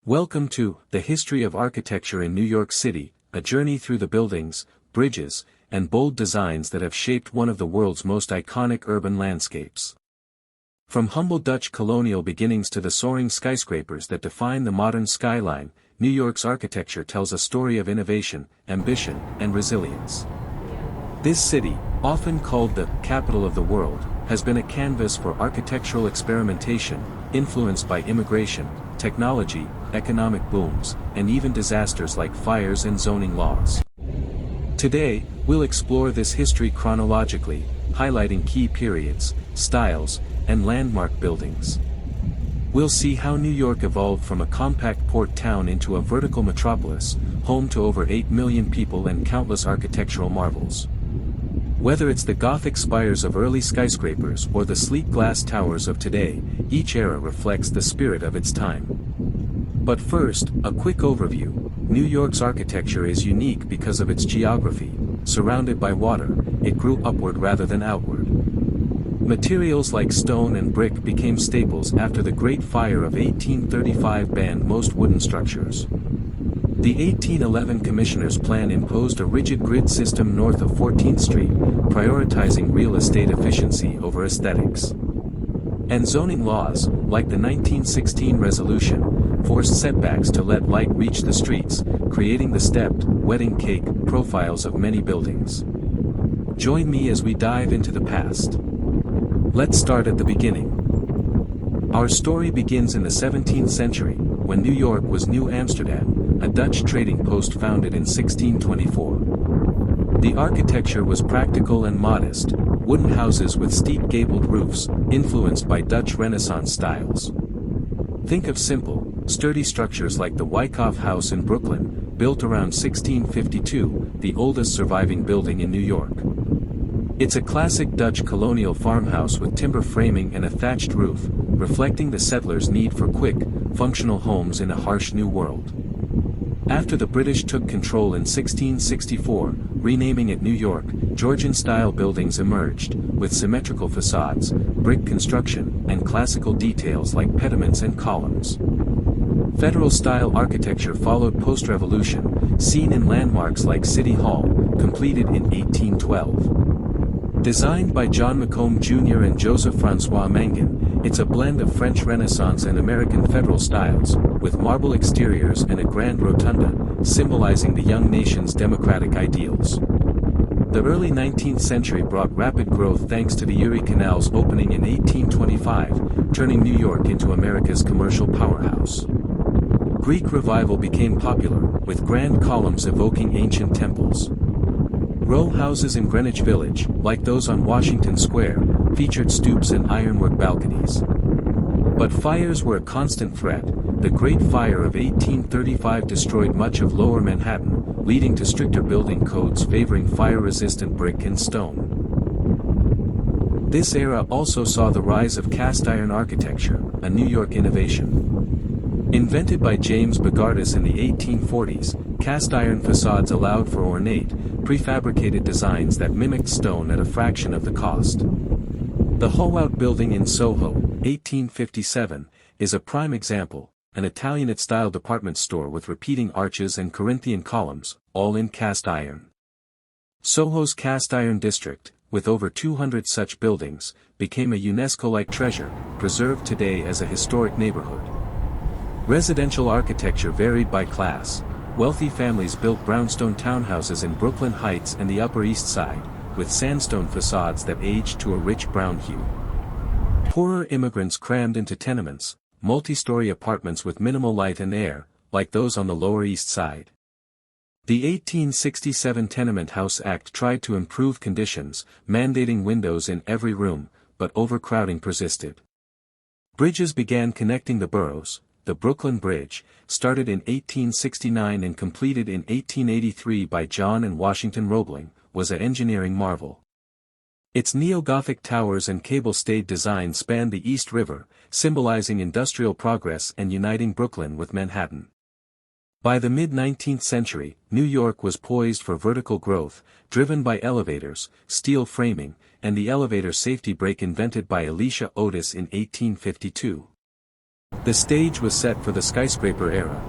Welcome to The History of Architecture in New York City, a journey through the buildings, bridges, and bold designs that have shaped one of the world's most iconic urban landscapes. From humble Dutch colonial beginnings to the soaring skyscrapers that define the modern skyline, New York's architecture tells a story of innovation, ambition, and resilience. This city, often called the capital of the world, has been a canvas for architectural experimentation, influenced by immigration, technology, economic booms, and even disasters like fires and zoning laws. Today, we'll explore this history chronologically, highlighting key periods, styles, and landmark buildings. We'll see how New York evolved from a compact port town into a vertical metropolis, home to over 8 million people and countless architectural marvels. Whether it's the Gothic spires of early skyscrapers or the sleek glass towers of today, each era reflects the spirit of its time. But first, a quick overview. New York's architecture is unique because of its geography. Surrounded by water, it grew upward rather than outward. Materials like stone and brick became staples after the Great Fire of 1835 banned most wooden structures. The 1811 Commissioner's Plan imposed a rigid grid system north of 14th Street, prioritizing real estate efficiency over aesthetics. And zoning laws, like the 1916 resolution, forced setbacks to let light reach the streets, creating the stepped, wedding cake profiles of many buildings. Join me as we dive into the past. Let's start at the beginning. Our story begins in the 17th century, when New York was New Amsterdam, a Dutch trading post founded in 1624. The architecture was practical and modest, wooden houses with steep gabled roofs, influenced by Dutch Renaissance styles. Think of simple, sturdy structures like the Wyckoff House in Brooklyn, built around 1652, the oldest surviving building in New York. It's a classic Dutch colonial farmhouse with timber framing and a thatched roof, reflecting the settlers' need for quick, functional homes in a harsh new world. After the British took control in 1664, renaming it New York, Georgian-style buildings emerged, with symmetrical facades, brick construction, and classical details like pediments and columns. Federal-style architecture followed post-revolution, seen in landmarks like City Hall, completed in 1812. Designed by John Macomb Jr. and Joseph-François Mangin, it's a blend of French Renaissance and American Federal styles, with marble exteriors and a grand rotunda, symbolizing the young nation's democratic ideals. The early 19th century brought rapid growth thanks to the Erie Canal's opening in 1825, turning New York into America's commercial powerhouse. Greek Revival became popular, with grand columns evoking ancient temples. Row houses in Greenwich Village, like those on Washington Square, featured stoops and ironwork balconies. But fires were a constant threat. The Great Fire of 1835 destroyed much of Lower Manhattan, leading to stricter building codes favoring fire-resistant brick and stone. This era also saw the rise of cast-iron architecture, a New York innovation. Invented by James Bogardus in the 1840s, cast-iron facades allowed for ornate, prefabricated designs that mimicked stone at a fraction of the cost. The Howout Building in Soho, 1857, is a prime example, an Italianate-style department store with repeating arches and Corinthian columns, all in cast iron. Soho's cast-iron district, with over 200 such buildings, became a UNESCO-like treasure, preserved today as a historic neighborhood. Residential architecture varied by class. Wealthy families built brownstone townhouses in Brooklyn Heights and the Upper East Side, with sandstone facades that aged to a rich brown hue. Poorer immigrants crammed into tenements, multi-story apartments with minimal light and air, like those on the Lower East Side. The 1867 Tenement House Act tried to improve conditions, mandating windows in every room, but overcrowding persisted. Bridges began connecting the boroughs. The Brooklyn Bridge, started in 1869 and completed in 1883 by John and Washington Roebling, was an engineering marvel. Its neo-Gothic towers and cable-stayed design spanned the East River, symbolizing industrial progress and uniting Brooklyn with Manhattan. By the mid-19th century, New York was poised for vertical growth, driven by elevators, steel framing, and the elevator safety brake invented by Elisha Otis in 1852. The stage was set for the skyscraper era.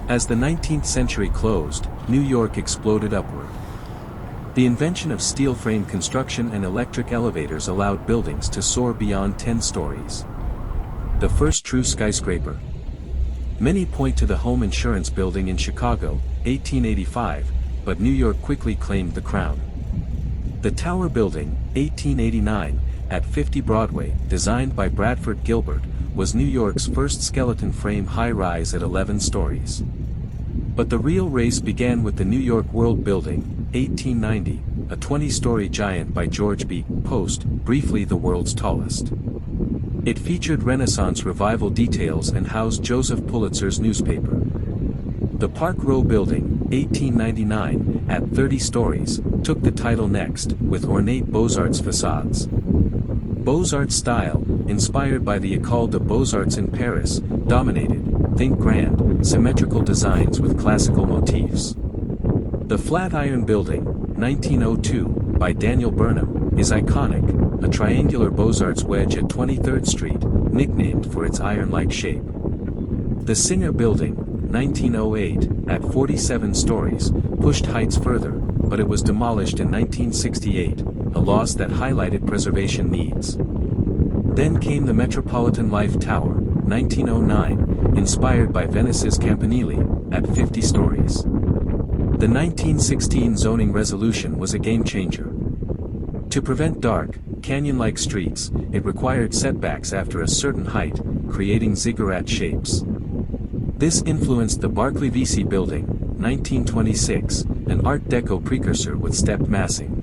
As the 19th century closed, New York exploded upward. The invention of steel frame construction and electric elevators allowed buildings to soar beyond 10 stories. The first true skyscraper. Many point to the home insurance building in Chicago, 1885, but New York quickly claimed the crown. The Tower Building, 1889, at 50 Broadway, designed by Bradford Gilbert, was New York's first skeleton frame high-rise at 11 stories. But the real race began with the New York World Building, 1890, a 20-story giant by George B. Post, briefly the world's tallest. It featured Renaissance revival details and housed Joseph Pulitzer's newspaper. The Park Row Building, 1899, at 30 stories, took the title next, with ornate Beaux-Arts facades. Beaux-Arts style, inspired by the École de Beaux-Arts in Paris, dominated, think grand, symmetrical designs with classical motifs. The Flatiron Building, 1902, by Daniel Burnham, is iconic, a triangular Beaux-Arts wedge at 23rd Street, nicknamed for its iron-like shape. The Singer Building, 1908, at 47 stories, pushed heights further, but it was demolished in 1968, a loss that highlighted preservation needs. Then came the Metropolitan Life Tower, 1909, inspired by Venice's Campanile, at 50 stories. The 1916 zoning resolution was a game-changer. To prevent dark, canyon-like streets, it required setbacks after a certain height, creating ziggurat shapes. This influenced the Barclay Vesey Building, 1926, an Art Deco precursor with stepped massing.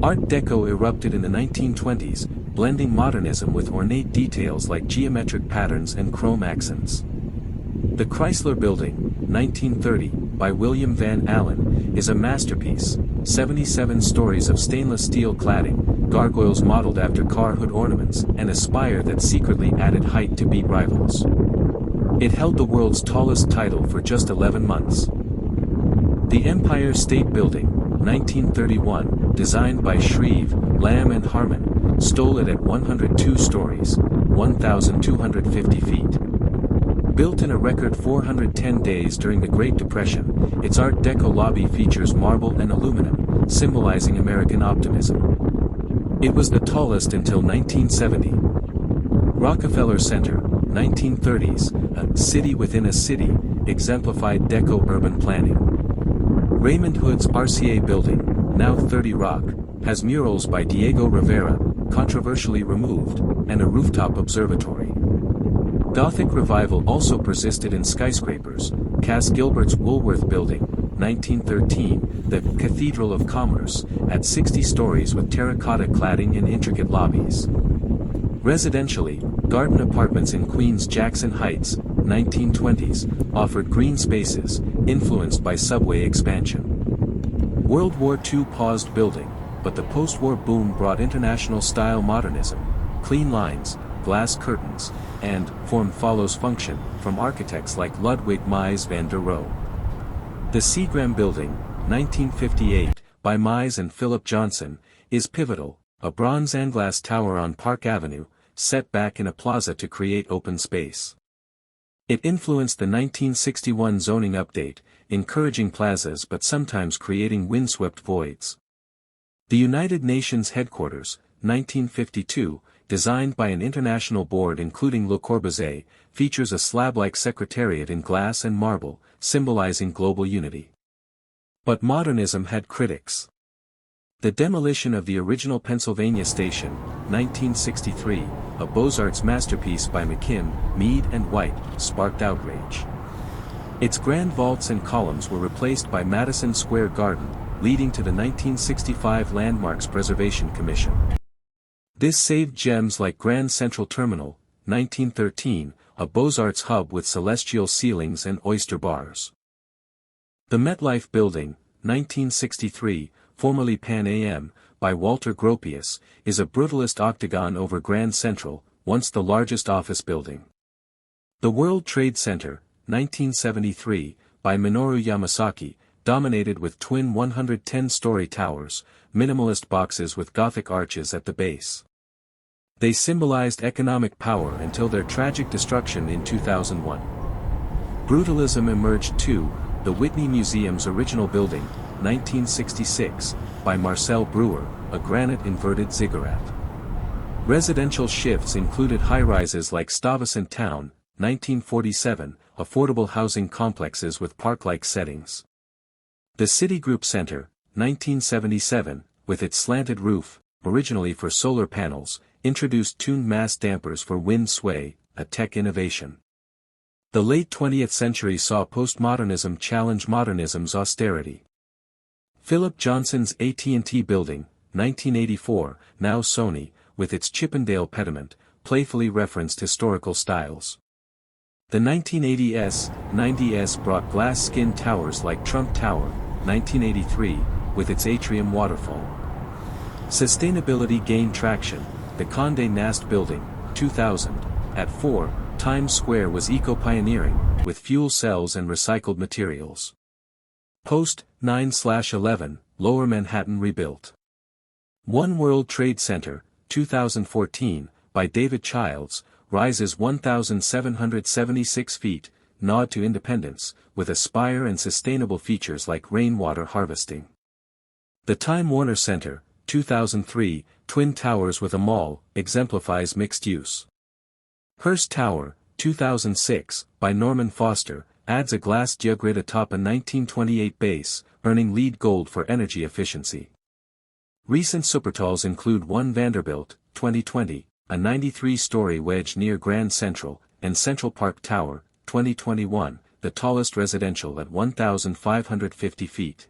Art Deco erupted in the 1920s, blending modernism with ornate details like geometric patterns and chrome accents. The Chrysler Building, 1930, by William Van Allen, is a masterpiece, 77 stories of stainless steel cladding, gargoyles modeled after car hood ornaments, and a spire that secretly added height to beat rivals. It held the world's tallest title for just 11 months. The Empire State Building, 1931, designed by Shreve, Lamb and Harmon, stole it at 102 stories, 1,250 feet. Built in a record 410 days during the Great Depression, its Art Deco lobby features marble and aluminum, symbolizing American optimism. It was the tallest until 1970. Rockefeller Center, 1930s, a city within a city, exemplified Deco urban planning. Raymond Hood's RCA Building, now 30 Rock, has murals by Diego Rivera, controversially removed, and a rooftop observatory. Gothic revival also persisted in skyscrapers. Cass Gilbert's Woolworth Building, 1913, the Cathedral of Commerce, at 60 stories with terracotta cladding and intricate lobbies. Residentially, garden apartments in Queens' Jackson Heights, 1920s, offered green spaces, influenced by subway expansion. World War II paused building, but the post-war boom brought international-style modernism, clean lines, glass curtains, and form follows function from architects like Ludwig Mies van der Rohe. The Seagram Building, 1958, by Mies and Philip Johnson, is pivotal, a bronze and glass tower on Park Avenue, set back in a plaza to create open space. It influenced the 1961 zoning update, encouraging plazas but sometimes creating windswept voids. The United Nations headquarters, 1952, designed by an international board including Le Corbusier, features a slab-like secretariat in glass and marble, symbolizing global unity. But modernism had critics. The demolition of the original Pennsylvania Station, 1963, a Beaux-Arts masterpiece by McKim, Mead and White, sparked outrage. Its grand vaults and columns were replaced by Madison Square Garden, leading to the 1965 Landmarks Preservation Commission. This saved gems like Grand Central Terminal, 1913, a Beaux-Arts hub with celestial ceilings and oyster bars. The MetLife Building, 1963, formerly Pan Am, by Walter Gropius, is a brutalist octagon over Grand Central, once the largest office building. The World Trade Center, 1973, by Minoru Yamasaki, dominated with twin 110-story towers, minimalist boxes with Gothic arches at the base. They symbolized economic power until their tragic destruction in 2001. Brutalism emerged too, the Whitney Museum's original building, 1966, by Marcel Breuer, a granite inverted ziggurat. Residential shifts included high-rises like Stuyvesant Town, 1947, affordable housing complexes with park-like settings. The Citigroup Center, 1977, with its slanted roof, originally for solar panels, introduced tuned mass dampers for wind sway, a tech innovation. The late 20th century saw postmodernism challenge modernism's austerity. Philip Johnson's AT&T Building, 1984, now Sony, with its Chippendale pediment, playfully referenced historical styles. The 1980s, 90s brought glass-skin towers like Trump Tower, 1983, with its atrium waterfall. Sustainability gained traction. The Condé Nast Building, 2000, at 4, Times Square was eco-pioneering, with fuel cells and recycled materials. Post 9/11, Lower Manhattan rebuilt. One World Trade Center, 2014, by David Childs, rises 1,776 feet, nod to independence, with a spire and sustainable features like rainwater harvesting. The Time Warner Center, 2003, Twin Towers with a mall, exemplifies mixed use. Hearst Tower, 2006, by Norman Foster, adds a glass geogrid atop a 1928 base, earning LEED Gold for energy efficiency. Recent supertalls include One Vanderbilt, 2020, a 93-story wedge near Grand Central, and Central Park Tower, 2021, the tallest residential at 1,550 feet.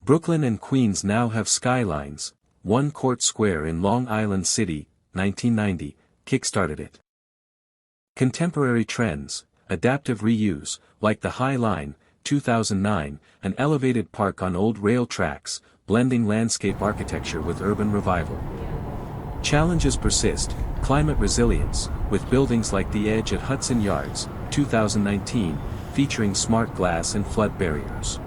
Brooklyn and Queens now have skylines. One Court Square in Long Island City, 1990, kickstarted it. Contemporary trends, adaptive reuse, like the High Line, 2009, an elevated park on old rail tracks, blending landscape architecture with urban revival. Challenges persist, climate resilience, with buildings like The Edge at Hudson Yards, 2019, featuring smart glass and flood barriers.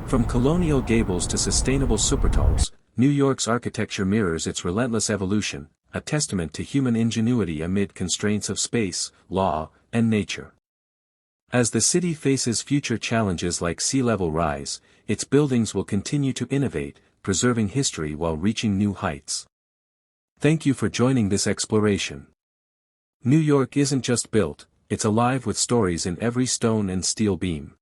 From colonial gables to sustainable supertalls, New York's architecture mirrors its relentless evolution, a testament to human ingenuity amid constraints of space, law, and nature. As the city faces future challenges like sea level rise, its buildings will continue to innovate, preserving history while reaching new heights. Thank you for joining this exploration. New York isn't just built, it's alive with stories in every stone and steel beam.